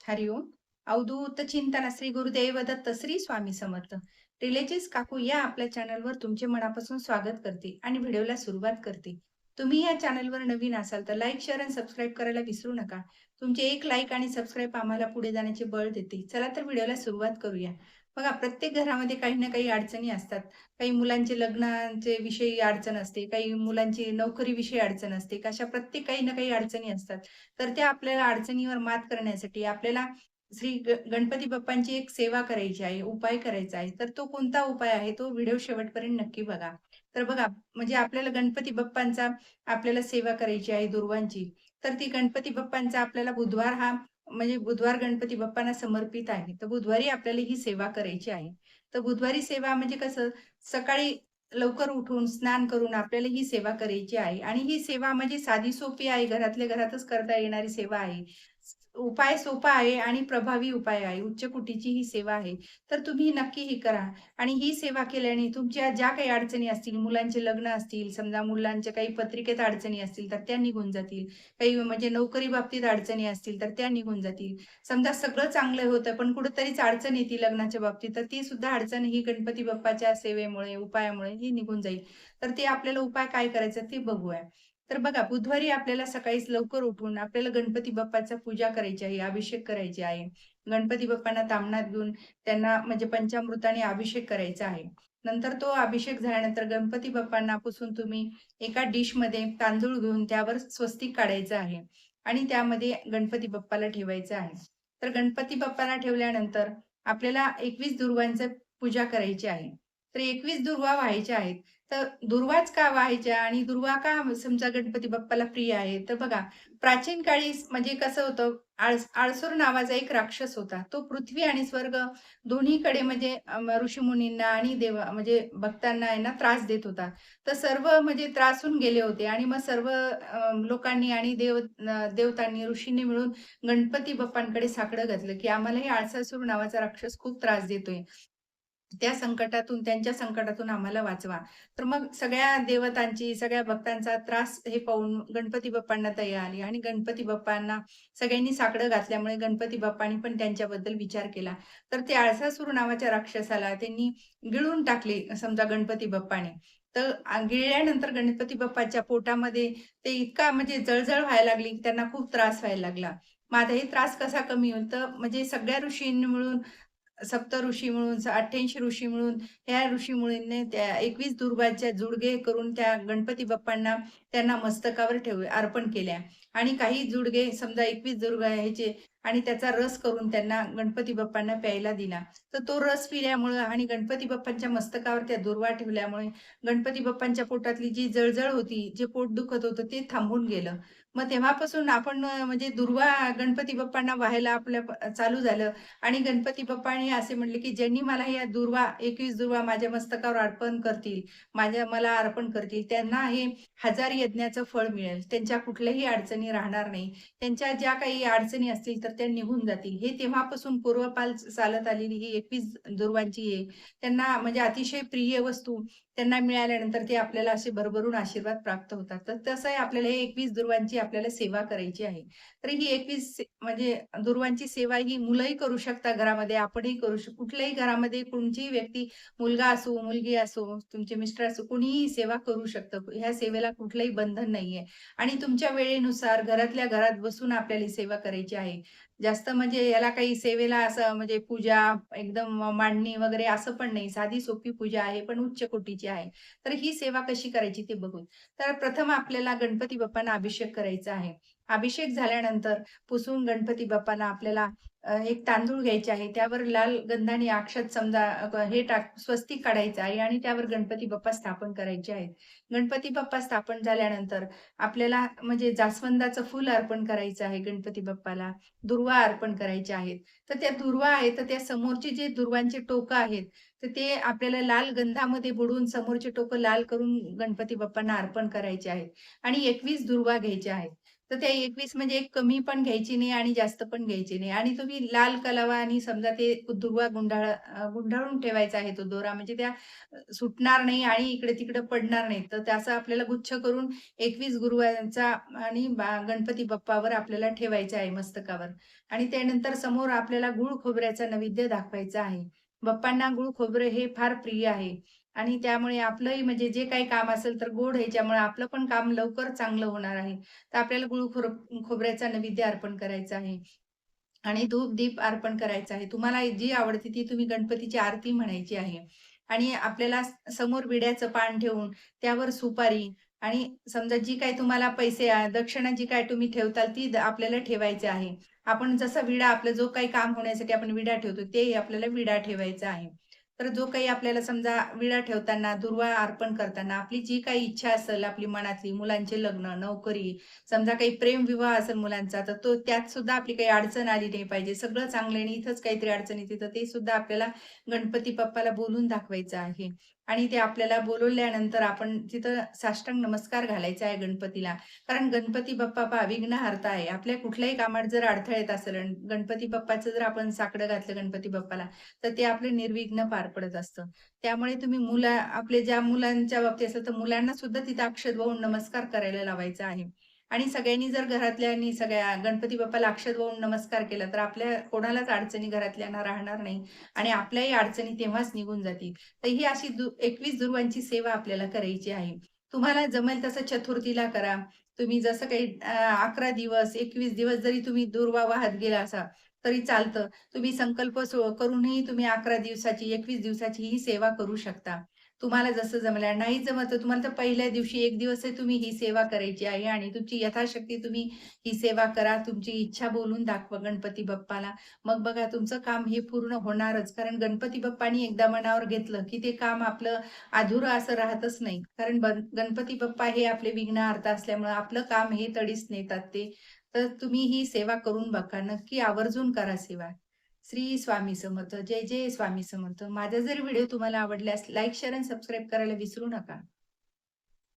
हरिओम. अवधूत चिंतन श्री गुरुदेव दत्त श्री स्वामी समर्थ. रिलेजेस काकू या आपल्या चॅनलवर तुमचे मनापासून स्वागत करते आणि व्हिडिओला सुरुवात करते. तुम्ही या चॅनलवर नवीन असाल तर लाईक, शेअर आणि सबस्क्राईब करायला विसरू नका. तुमचे एक लाईक आणि सबस्क्राईब आम्हाला पुढे जाण्याचे बळ देते. चला तर व्हिडिओला सुरुवात करूया. बघा, प्रत्येक घरामध्ये काही ना काही अडचणी असतात. काही मुलांचे लग्नाचे विषयी अडचण असते, काही मुलांची नोकरीविषयी अडचण असते. अशा प्रत्येक काही ना काही अडचणी असतात. तर त्या आपल्याला अडचणीवर मात करण्यासाठी आपल्याला गणपती बाप्पांची एक सेवा करायची आहे, उपाय करायचा आहे. तर तो कोणता उपाय आहे, तो व्हिडिओ शेवटपर्यंत नक्की बघा. तर बघा, म्हणजे आपल्याला गणपती बाप्पांचा आपल्याला सेवा करायची आहे दुर्वांची. तर ती गणपती बाप्पांचा आपल्याला बुधवार हा म्हणजे बुधवार गणपती बाप्पांना समर्पित आहे. तर बुधवारी आपल्याला ही सेवा करायची आहे. तर बुधवारी सेवा म्हणजे कसं, सकाळी लवकर उठून स्नान करून आपल्याला ही सेवा करायची आहे आणि ही सेवा म्हणजे साधी सोपी आहे. घरातल्या घरातच करता येणारी सेवा आहे. उपाय सोपा आहे आणि प्रभावी उपाय आहे. उच्च कोटीची ही सेवा आहे. तर तुम्ही नक्की ही करा आणि ही सेवा केल्याने तुमच्या ज्या काही अडचणी असतील, मुलांचे लग्न असतील, समजा मुलांच्या काही पत्रिकेत अडचणी असतील, तर त्या निघून जातील. काही म्हणजे नोकरी बाबतीत अडचणी असतील, तर त्या निघून जातील. समजा सगळं चांगलं होतं, पण कुठेतरीच अडचण येते लग्नाच्या बाबतीत, तर ती सुद्धा अडचण ही गणपती बाप्पाच्या सेवेमुळे, उपायामुळे ही निघून जाईल. तर ते आपल्याला उपाय काय करायचा ते बघूया. तर बघा, बुधवारी आपल्याला सकाळीच लवकर उठून आपल्याला गणपती बाप्पाचा पूजा करायची आहे, अभिषेक करायचे आहे. गणपती बाप्पांना तामणात घेऊन त्यांना म्हणजे पंचामृताने अभिषेक करायचा आहे. नंतर तो अभिषेक झाल्यानंतर गणपती बाप्पांना पुसून तुम्ही एका डिशमध्ये तांदूळ घेऊन त्यावर स्वस्तिक काढायचं आहे आणि त्यामध्ये गणपती बाप्पाला ठेवायचं आहे. तर गणपती बाप्पाला ठेवल्यानंतर आपल्याला 21 दुर्वांची पूजा करायची आहे. तर 21 दुर्वा व्हायच्या आहेत. तर दुर्वाच का व्हायच्या आणि दुर्वा का समजा गणपती बाप्पाला प्रिय आहे? तर बघा, प्राचीन काळी म्हणजे कसं होतं, आळसूर नावाचा एक राक्षस होता. तो पृथ्वी आणि स्वर्ग दोन्हीकडे म्हणजे ऋषीमुनींना आणि म्हणजे भक्तांना आहे ना त्रास देत होता. तर सर्व म्हणजे त्रासून गेले होते आणि मग सर्व लोकांनी आणि देवतांनी, ऋषींनी मिळून गणपती बाप्पांकडे साकडं घातलं, की आम्हाला हे आळसासूर नावाचा राक्षस खूप त्रास देतोय. त्या संकटातून, त्यांच्या संकटातून आम्हाला वाचवा. तर मग सगळ्या देवतांची, सगळ्या भक्तांचा त्रास हे पाहून गणपती बाप्पांना दया आली आणि गणपती बाप्पांना सगळ्यांनी साकडं घातल्यामुळे गणपती बाप्पांनी पण त्यांच्याबद्दल विचार केला. तर ते अळसासूर नावाच्या राक्षसाला त्यांनी गिळून टाकले समजा गणपती बाप्पाने. तर गिळल्यानंतर गणपती बाप्पाच्या पोटामध्ये ते इतका म्हणजे जळजळ व्हायला लागली, की त्यांना खूप त्रास व्हायला लागला. मग आता हे त्रास कसा कमी होईल? तर म्हणजे सगळ्या ऋषींनी मिळून सप्त ऋषी मिळून 88 ऋषी मिळून ह्या ऋषीमुनींनी त्या 21 दुर्वांच्या जुडगे करून त्या गणपती बाप्पांना त्यांना मस्तकावर अर्पण केल्या आणि काही जुडगे समजा 21 दुर्गा ह्याचे आणि त्याचा रस करून त्यांना गणपती बाप्पांना प्यायला दिला. तर तो रस पिल्यामुळं आणि गणपती बाप्पांच्या मस्तकावर त्या दुर्वा ठेवल्यामुळे गणपती बाप्पांच्या पोटातली जी जळजळ होती, जे पोट दुखत होतं ते थांबून गेलं. मग तेव्हापासून आपण म्हणजे दुर्वा गणपती बाप्पांना वाहायला आपल्या चालू झालं. आणि गणपती बाप्पांनी असे म्हटले, की ज्यांनी मला या दुर्वा 21 दुर्वा माझ्या मस्तकावर अर्पण करतील, मला अर्पण करतील, त्यांना हे 1000 यज्ञाचं फळ मिळेल. त्यांच्या कुठल्याही अडचणी राहणार नाही. त्यांच्या ज्या काही अडचणी असतील, तर त्या निघून जातील. हे तेव्हापासून पूर्वपाल चालत आलेली ही 21 दुर्वांची आहे. त्यांना म्हणजे अतिशय प्रिय वस्तू त्यांना मिळाल्यानंतर ते आपल्याला असे भरभरून आशीर्वाद प्राप्त होतात. तर तसं आहे आपल्याला हे 21 दुर्वांची आपल्याला सेवा करायची आहे. तर ही 21 म्हणजे दुर्वांची सेवा ही मुलंही करू शकता घरामध्ये, आपणही करू शकतो. कुठल्याही घरामध्ये कोणतीही व्यक्ती, मुलगा असो, मुलगी असो, तुमचे मिस्टर असो, कुणीही सेवा करू शकतं. ह्या सेवेला कुठलंही बंधन नाहीये आणि तुमच्या वेळेनुसार घरातल्या घरात बसून आपल्याला ही सेवा करायची आहे. जास्त म्हणजे याला काही सेवेला असं म्हणजे पूजा, एकदम मांडणी वगैरे असं पण नाही. साधी सोपी पूजा आहे, पण उच्च कोटीची आहे. तर ही सेवा कशी करायची ते बघू. तर प्रथम आपल्याला गणपती बाप्पांना अभिषेक करायचा आहे. अभिषेक झाल्यानंतर पुसून गणपती बाप्पाला आपल्याला एक तांदूळ घ्यायचे आहे. त्यावर लाल गंधाने अक्षत समजा हे स्वस्तिक काढायचं आहे आणि त्यावर गणपती बाप्पा स्थापन करायचे आहेत. गणपती बाप्पा स्थापन झाल्यानंतर आपल्याला म्हणजे जास्वंदाचं फूल अर्पण करायचं आहे गणपती बाप्पाला. दुर्वा अर्पण करायच्या आहेत. तर त्या दुर्वा आहेत, तर त्या समोरचे जे दुर्वांचे टोकं आहेत, तर ते आपल्याला लाल गंधामध्ये बुडवून समोरचे टोकं लाल करून गणपती बाप्पांना अर्पण करायचे आहेत आणि 21 दुर्वा घ्यायच्या आहेत. तर त्या 21 म्हणजे एक कमी पण घ्यायची नाही आणि जास्त पण घ्यायची नाही आणि तुम्ही लाल कलावा आणि समजा ते दुर्वा गुंडाळून ठेवायचा आहे तो दोरा म्हणजे त्या सुटणार नाही आणि इकडे-तिकडे पडणार नाही. तर त्याचा आपल्याला गुच्छ करून 21 गुरुवारांचा आणि गणपती बाप्पावर आपल्याला ठेवायचा आहे मस्तकावर आणि त्यानंतर समोर आपल्याला गूळ खोबऱ्याचा नैवेद्य दाखवायचा आहे. बाप्पांना गूळ खोबरं हे फार प्रिय आहे आणि त्यामुळे आपलंही म्हणजे जे काही काम असेल तर गोड ह्याच्यामुळे आपलं पण काम लवकर चांगलं होणार आहे. तर आपल्याला खोबऱ्याचा नैवेद्य अर्पण करायचा आहे. आणि धूप-दीप अर्पण करायचं आहे. तुम्हाला जी आवडते ती तुम्ही गणपतीची आरती म्हणायची आहे. आणि आपल्याला समोर विड्याचं पान ठेवून त्यावर सुपारी आणि समजा जी काही तुम्हाला पैसे दक्षिणा जी काही तुम्ही ठेवताल ती आपल्याला ठेवायची आहे. आपण जसा विडा आपलं जो काही काम होण्यासाठी आपण विडा ठेवतो, ते आपल्याला विडा ठेवायचा आहे. तर जो काही आपल्याला समजा विडा ठेवताना, दुर्वा अर्पण करताना आपली जी काही इच्छा असेल आपली मनातली, मुलांचे लग्न, नोकरी, समजा काही प्रेमविवाह असेल मुलांचा, तर तो त्यात सुद्धा आपली काही अडचण आली नाही पाहिजे. सगळं चांगलं आहे आणि इथंच काहीतरी अडचण येते, तर ते सुद्धा आपल्याला गणपती बाप्पाला बोलून दाखवायचं आहे. आणि ते आपल्याला बोलवल्यानंतर आपण तिथं साष्टांग नमस्कार घालायचा आहे गणपतीला. कारण गणपती बाप्पा पहा विघ्नहर्ता आहे. आपल्या कुठल्याही कामात जर अडथळे येत असेल आणि गणपती बाप्पाचं जर आपण साकडं घातलं गणपती बाप्पाला, तर ते आपलं निर्विघ्न पार पडत असतं. त्यामुळे तुम्ही आपले ज्या मुलांच्या बाबतीत असेल, तर मुलांना सुद्धा तिथं अक्षत वाहून नमस्कार करायला लावायचा आहे. आणि सगळ्यांनी जर घरातल्यांनी सगळ्या गणपती बाप्पाला अक्षत वाहून नमस्कार केला, तर आपल्या कोणालाच अडचणी घरातल्यांना राहणार नाही आणि आपल्याही अडचणी तेव्हाच निघून जातील. तर ही अशी 21 दुर्वांची सेवा आपल्याला करायची आहे. तुम्हाला जमेल तसं चतुर्थीला करा. तुम्ही जसं काही 11 दिवस, 21 दिवस जरी तुम्ही दुर्वा वाहत गेला असा, तरी चालतं. तुम्ही संकल्प करूनही तुम्ही 11 दिवसाची, 21 दिवसाची ही सेवा करू शकता. तुम्हाला जसं जमलं. नाही जमत तर तुम्हाला तर पहिल्या दिवशी 1 दिवसही तुम्ही ही सेवा करायची आहे आणि तुमची यथाशक्ती तुम्ही ही सेवा करा. तुमची इच्छा बोलून दाखवा गणपती बाप्पाला. मग बघा तुमचं काम हे पूर्ण होणारच. कारण गणपती बाप्पानी एकदा मनावर घेतलं, की ते काम आपलं अधुरं असं राहतच नाही. कारण गणपती बाप्पा हे आपले विघ्नहर्ता असल्यामुळं आपलं काम हे तडीच नेतात ते. तर तुम्ही ही सेवा करून बघा. नक्की आवर्जून करा सेवा. श्री स्वामी समर्थ. जय जय स्वामी समर्थ. माझा जर व्हिडिओ तुम्हाला आवडल्यास लाईक, शेअर आणि सबस्क्राईब करायला विसरू नका.